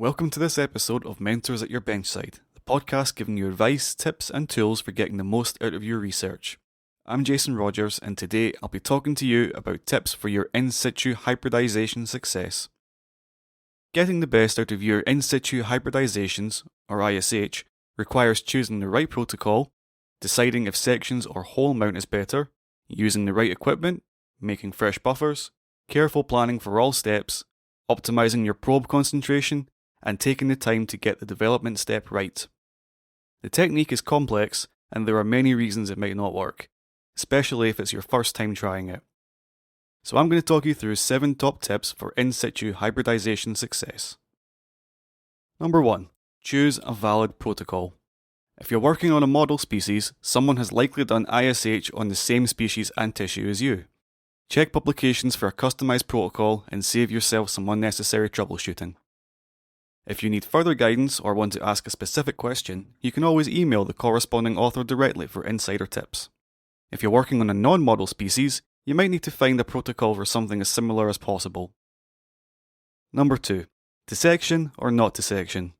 Welcome to this episode of Mentors at Your Benchside, the podcast giving you advice, tips and tools for getting the most out of your research. I'm Jason Rogers, and today I'll be talking to you about tips for your in situ hybridization success. Getting the best out of your in situ hybridizations, or ISH, requires choosing the right protocol, deciding if sections or whole mount is better, using the right equipment, making fresh buffers, careful planning for all steps, optimizing your probe concentration, and taking the time to get the development step right. The technique is complex, and there are many reasons it might not work, especially if it's your first time trying it. So I'm going to talk you through 7 top tips for in situ hybridization success. Number 1. Choose a valid protocol. If you're working on a model species, someone has likely done ISH on the same species and tissue as you. Check publications for a customized protocol and save yourself some unnecessary troubleshooting. If you need further guidance or want to ask a specific question, you can always email the corresponding author directly for insider tips. If you're working on a non-model species, you might need to find a protocol for something as similar as possible. Number 2. Dissection or not dissection.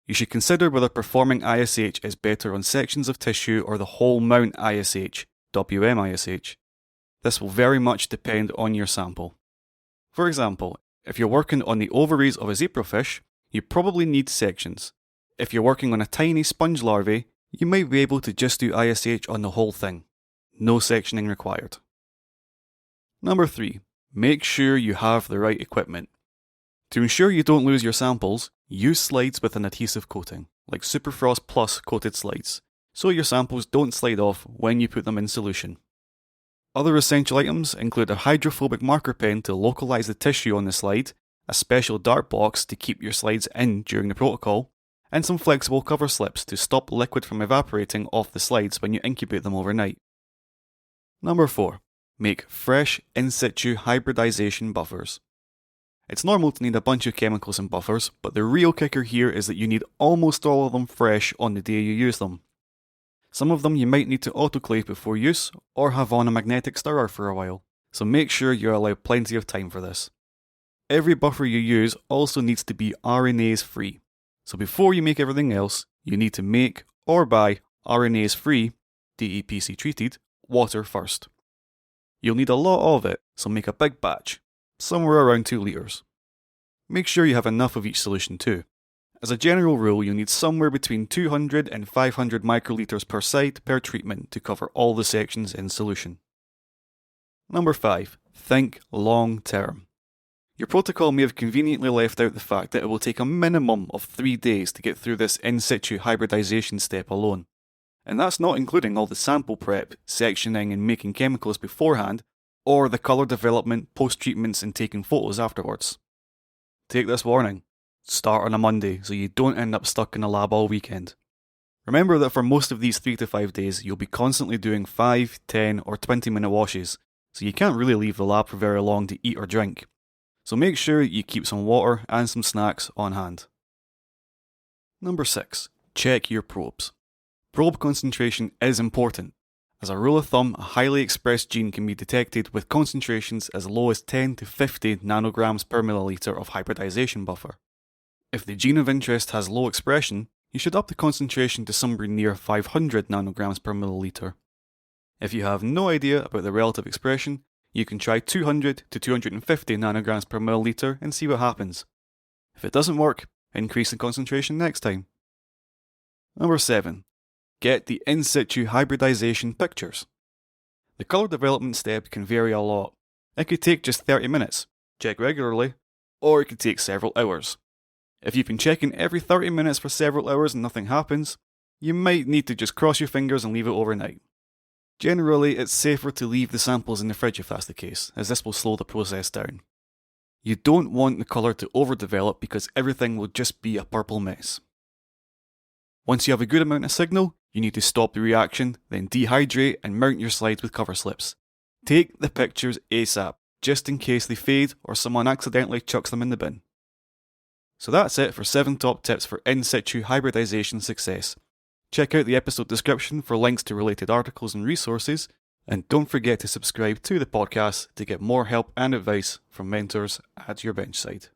You should consider whether performing ISH is better on sections of tissue or the whole mount ISH, WMISH. This will very much depend on your sample. For example, if you're working on the ovaries of a zebrafish, you probably need sections. If you're working on a tiny sponge larvae, you might be able to just do ISH on the whole thing. No sectioning required. Number 3. Make sure you have the right equipment. To ensure you don't lose your samples, use slides with an adhesive coating, like Superfrost Plus coated slides, so your samples don't slide off when you put them in solution. Other essential items include a hydrophobic marker pen to localize the tissue on the slide, a special dart box to keep your slides in during the protocol, and some flexible cover slips to stop liquid from evaporating off the slides when you incubate them overnight. Number 4. Make fresh in situ hybridization buffers. It's normal to need a bunch of chemicals and buffers, but the real kicker here is that you need almost all of them fresh on the day you use them. Some of them you might need to autoclave before use, or have on a magnetic stirrer for a while, so make sure you allow plenty of time for this. Every buffer you use also needs to be RNase free, so before you make everything else, you need to make or buy RNase free, DEPC treated, water first. You'll need a lot of it, so make a big batch, somewhere around 2 litres. Make sure you have enough of each solution too. As a general rule, you'll need somewhere between 200 and 500 microlitres per site per treatment to cover all the sections in solution. Number 5. Think long term. Your protocol may have conveniently left out the fact that it will take a minimum of 3 days to get through this in situ hybridization step alone. And that's not including all the sample prep, sectioning and making chemicals beforehand, or the colour development, post-treatments and taking photos afterwards. Take this warning. Start on a Monday so you don't end up stuck in a lab all weekend. Remember that for most of these 3 to 5 days, you'll be constantly doing 5, 10 or 20 minute washes, so you can't really leave the lab for very long to eat or drink. So make sure you keep some water and some snacks on hand. Number 6. Check your probes. Probe concentration is important. As a rule of thumb, a highly expressed gene can be detected with concentrations as low as 10 to 50 nanograms per milliliter of hybridization buffer. If the gene of interest has low expression, you should up the concentration to somewhere near 500 nanograms per milliliter. If you have no idea about the relative expression, you can try 200 to 250 nanograms per milliliter and see what happens. If it doesn't work, increase the concentration next time. Number 7. Get the in situ hybridization pictures. The colour development step can vary a lot. It could take just 30 minutes, check regularly, or it could take several hours. If you've been checking every 30 minutes for several hours and nothing happens, you might need to just cross your fingers and leave it overnight. Generally, it's safer to leave the samples in the fridge if that's the case, as this will slow the process down. You don't want the colour to overdevelop because everything will just be a purple mess. Once you have a good amount of signal, you need to stop the reaction, then dehydrate and mount your slides with cover slips. Take the pictures ASAP, just in case they fade or someone accidentally chucks them in the bin. So that's it for 7 top tips for in situ hybridization success. Check out the episode description for links to related articles and resources, and don't forget to subscribe to the podcast to get more help and advice from mentors at your benchside.